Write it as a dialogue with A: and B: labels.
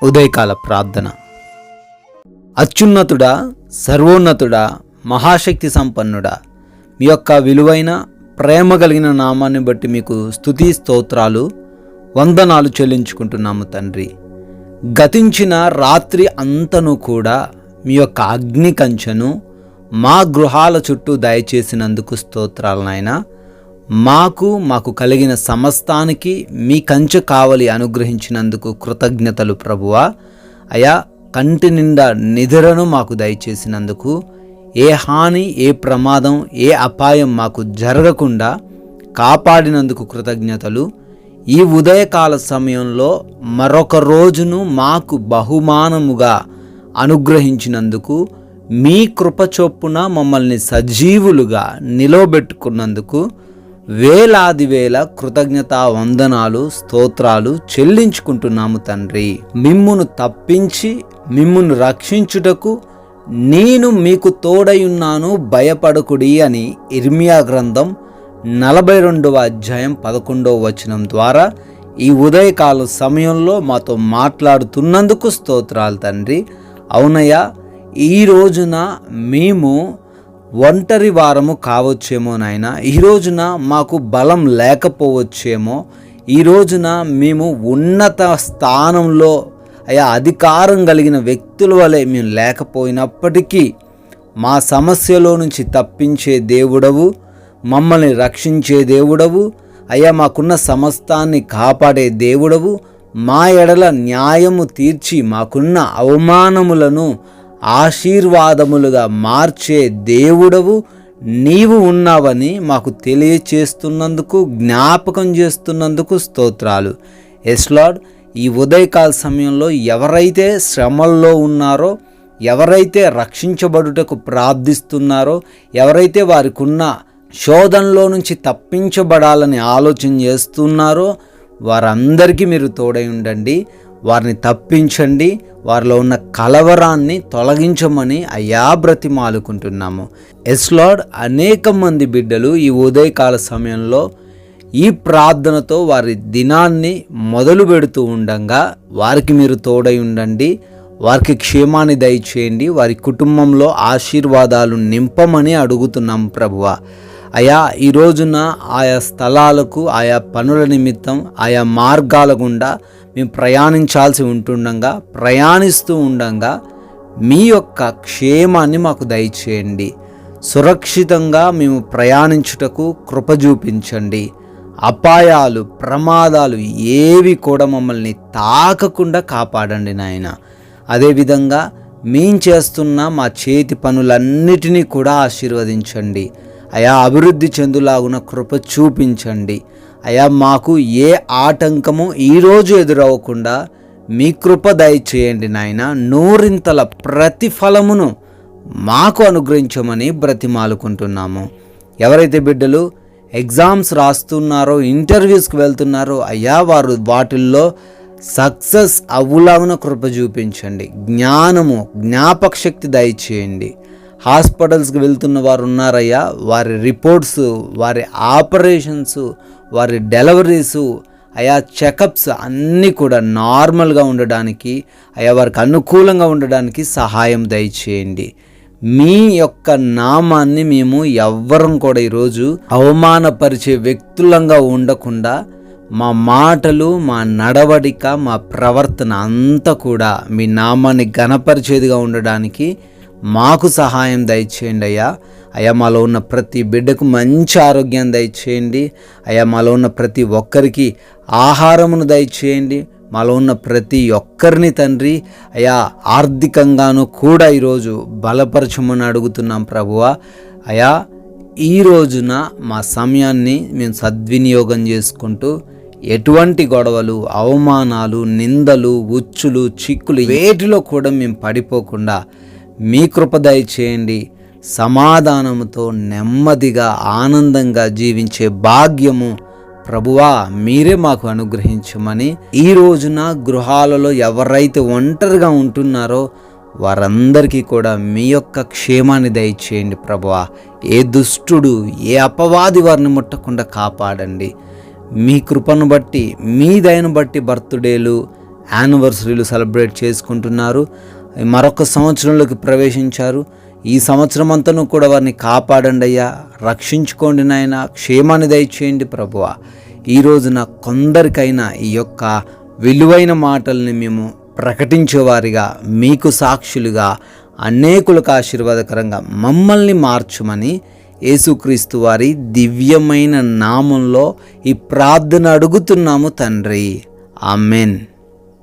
A: ఉదయకాల ప్రార్థన. అత్యున్నతుడా, సర్వోన్నతుడా, మహాశక్తి సంపన్నుడా, మీ యొక్క విలువైన ప్రేమ కలిగిన నామాన్ని బట్టి మీకు స్తుతి స్తోత్రాలు వందనాలు చెల్లించుకుంటున్నాము తండ్రి. గతించిన రాత్రి అంతను కూడా మీ యొక్క అగ్ని కంచెను మా గృహాల చుట్టూ దయచేసినందుకు స్తోత్రాలు నాయనా. మాకు కలిగిన సమస్తానికి మీ కంచె కావలి అనుగ్రహించినందుకు కృతజ్ఞతలు ప్రభువా. అయా, కంటి నిండా నిద్రను మాకు దయచేసినందుకు, ఏ హాని, ఏ ప్రమాదం, ఏ అపాయం మాకు జరగకుండా కాపాడినందుకు కృతజ్ఞతలు. ఈ ఉదయకాల సమయంలో మరొక రోజును మాకు బహుమానముగా అనుగ్రహించినందుకు, మీ కృప చొప్పున మమ్మల్ని సజీవులుగా నిలవబెట్టుకున్నందుకు వేలాది వేల కృతజ్ఞతా వందనాలు స్తోత్రాలు చెల్లించుకుంటున్నాము తండ్రి. మిమ్మును తప్పించి మిమ్మును రక్షించుటకు నేను మీకు తోడయున్నాను, భయపడకుడి అని ఇర్మియా గ్రంథం 42వ అధ్యాయం 11వ వచనం ద్వారా ఈ ఉదయకాల సమయంలో మాతో మాట్లాడుతున్నందుకు స్తోత్రాలు తండ్రి. అవునయ్యా, ఈ రోజున మేము ఒంటరి వారము కావచ్చేమో నాయన, ఈ రోజున మాకు బలం లేకపోవచ్చేమో, ఈ రోజున మేము ఉన్నత స్థానంలో అధికారం కలిగిన వ్యక్తుల వలె మేము లేకపోయినప్పటికీ మా సమస్యలో నుంచి తప్పించే దేవుడవు, మమ్మల్ని రక్షించే దేవుడవు, మాకున్న సమస్తాన్ని కాపాడే దేవుడవు, మా ఎడల న్యాయము తీర్చి మాకున్న అవమానములను ఆశీర్వాదములుగా మార్చే దేవుడవు నీవు ఉన్నావని మాకు తెలియచేస్తున్నందుకు, జ్ఞాపకం చేస్తున్నందుకు స్తోత్రాలు. ఎస్ లార్డ్, ఈ ఉదయకాల సమయంలో ఎవరైతే శ్రమల్లో ఉన్నారో, ఎవరైతే రక్షించబడుటకు ప్రార్థిస్తున్నారో, ఎవరైతే వారికి ఉన్న శోధనలో నుంచి తప్పించబడాలని ఆలోచన చేస్తున్నారో వారందరికీ మీరు తోడై ఉండండి, వారిని తప్పించండి, వారిలో ఉన్న కలవరాన్ని తొలగించమని బ్రతిమాలుకుంటున్నాము. ఎస్ లార్డ్, అనేక మంది బిడ్డలు ఈ ఉదయకాల సమయంలో ఈ ప్రార్థనతో వారి దినాన్ని మొదలు పెడుతూ ఉండగా వారికి మీరు తోడై ఉండండి, వారికి క్షేమాన్ని దయచేయండి, వారి కుటుంబంలో ఆశీర్వాదాలు నింపమని అడుగుతున్నాం ప్రభువా. ఈ రోజున ఆయా స్థలాలకు, ఆయా పనుల నిమిత్తం, ఆయా మార్గాల గుండా మేము ప్రయాణించాల్సి ప్రయాణిస్తూ ఉండగా మీ యొక్క క్షేమాన్ని మాకు దయచేయండి. సురక్షితంగా మేము ప్రయాణించుటకు కృప చూపించండి. అపాయాలు, ప్రమాదాలు ఏవి కూడా మమ్మల్ని తాకకుండా కాపాడండి నాయన. అదేవిధంగా మేము చేస్తున్న మా చేతి పనులన్నిటినీ కూడా ఆశీర్వదించండి. అభివృద్ధి చెందులాగున కృప చూపించండి. మాకు ఏ ఆటంకము ఈరోజు ఎదురవ్వకుండా మీ కృప దయచేయండి నాయన. నూరింతల ప్రతిఫలమును మాకు అనుగ్రహించమని బ్రతిమాలుకుంటున్నాము. ఎవరైతే బిడ్డలు ఎగ్జామ్స్ రాస్తున్నారో, ఇంటర్వ్యూస్కి వెళ్తున్నారో, వారు వాటిల్లో సక్సెస్ అవ్వులాగున కృప చూపించండి. జ్ఞానము, జ్ఞాపక శక్తి దయచేయండి. హాస్పిటల్స్కి వెళ్తున్న వారు ఉన్నారయ్యా, వారి రిపోర్ట్స్, వారి ఆపరేషన్స్, వారి డెలివరీసు, చెకప్స్ అన్నీ కూడా నార్మల్గా ఉండడానికి, వారికి అనుకూలంగా ఉండడానికి సహాయం దయచేయండి. మీ యొక్క నామాన్ని మేము ఎవ్వరం కూడా ఈరోజు అవమానపరిచే వ్యక్తులంగా ఉండకుండా మా మాటలు, మా నడవడిక, మా ప్రవర్తన అంతా కూడా మీ నామాన్ని ఘనపరిచేదిగా ఉండడానికి మాకు సహాయం దయచేయండి మాలో ఉన్న ప్రతి బిడ్డకు మంచి ఆరోగ్యం దయచేయండి. మాలో ఉన్న ప్రతి ఒక్కరికి ఆహారమును దయచేయండి. మాలో ఉన్న ప్రతి ఒక్కరిని తండ్రి ఆర్థికంగాను కూడా ఈరోజు బలపరచమని అడుగుతున్నాం ప్రభువా. ఈ రోజున మా సమయాన్ని మేము సద్వినియోగం చేసుకుంటూ ఎటువంటి గొడవలు, అవమానాలు, నిందలు, ఉచ్చులు, చిక్కులు వేటిలో కూడా మేము పడిపోకుండా మీ కృప దయచేయండి. సమాధానంతో నెమ్మదిగా ఆనందంగా జీవించే భాగ్యము ప్రభువా మీరే మాకు అనుగ్రహించమని, ఈ రోజున గృహాలలో ఎవరైతే ఒంటరిగా ఉంటున్నారో వారందరికీ కూడా మీ యొక్క క్షేమాన్ని దయచేయండి ప్రభువా. ఏ దుష్టుడు, ఏ అపవాది వారిని ముట్టకుండా కాపాడండి. మీ కృపను బట్టి, మీ దయను బట్టి బర్త్డేలు, యానివర్సరీలు సెలబ్రేట్ చేసుకుంటున్నారు. మరొక సంవత్సరంలోకి ప్రవేశించారు. ఈ సంవత్సరం అంతను కూడా వారిని కాపాడండి అయ్యా, రక్షించుకోండి నాయన, క్షేమాన్ని దయచేయండి ప్రభువా. ఈ రోజున కొందరికైనా ఈ యొక్క విలువైన మాటల్ని మేము ప్రకటించేవారిగా, మీకు సాక్షులుగా, అనేకులకు ఆశీర్వాదకరంగా మమ్మల్ని మార్చుమని యేసుక్రీస్తు వారి దివ్యమైన నామంలో ఈ ప్రార్థన అడుగుతున్నాము తండ్రి. ఆమెన్.